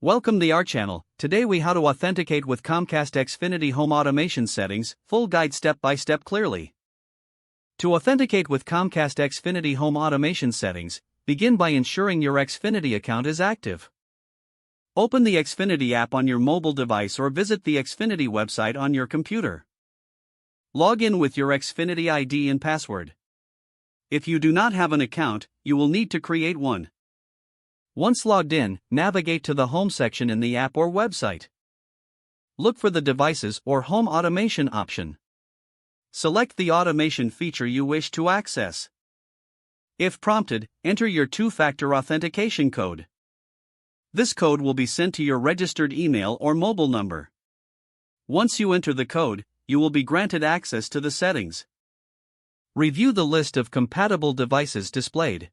Welcome to our channel. Today we how to authenticate with Comcast Xfinity Home automation settings, full guide step by step clearly. To authenticate with Comcast Xfinity Home automation settings, begin by ensuring your Xfinity account is active. Open the Xfinity app on your mobile device or visit the Xfinity website on your computer. Log in with your Xfinity ID and password. If you do not have an account, you will need to create one. Once logged in, navigate to the Home section in the app or website. Look for the Devices or Home Automation option. Select the automation feature you wish to access. If prompted, enter your two-factor authentication code. This code will be sent to your registered email or mobile number. Once you enter the code, you will be granted access to the settings. Review the list of compatible devices displayed.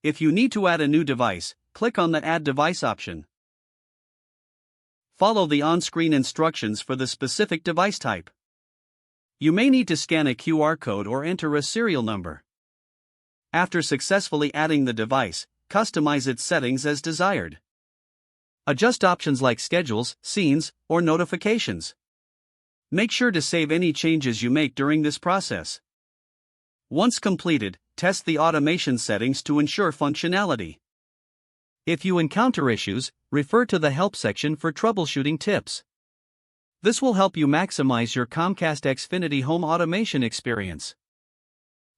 If you need to add a new device, click on the Add Device option. Follow the on-screen instructions for the specific device type. You may need to scan a QR code or enter a serial number. After successfully adding the device, customize its settings as desired. Adjust options like schedules, scenes, or notifications. Make sure to save any changes you make during this process. Once completed, test the automation settings to ensure functionality. If you encounter issues, refer to the Help section for troubleshooting tips. This will help you maximize your Comcast Xfinity Home automation experience.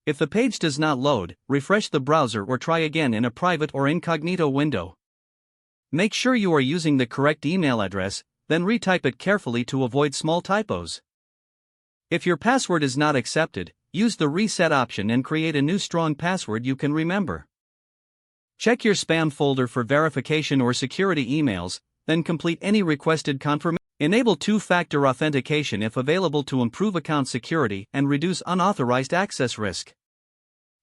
If the page does not load, refresh the browser or try again in a private or incognito window. Make sure you are using the correct email address, then retype it carefully to avoid small typos. If your password is not accepted, use the Reset option and create a new strong password you can remember. Check your spam folder for verification or security emails, then complete any requested confirmation. Enable two-factor authentication if available to improve account security and reduce unauthorized access risk.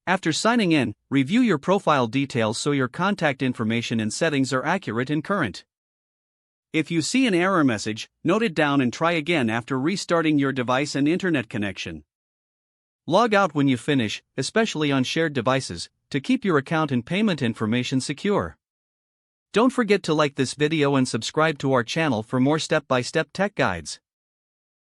After signing in, review your profile details so your contact information and settings are accurate and current. If you see an error message, note it down and try again after restarting your device and internet connection. Log out when you finish, especially on shared devices, to keep your account and payment information secure. Don't forget to like this video and subscribe to our channel for more step-by-step tech guides.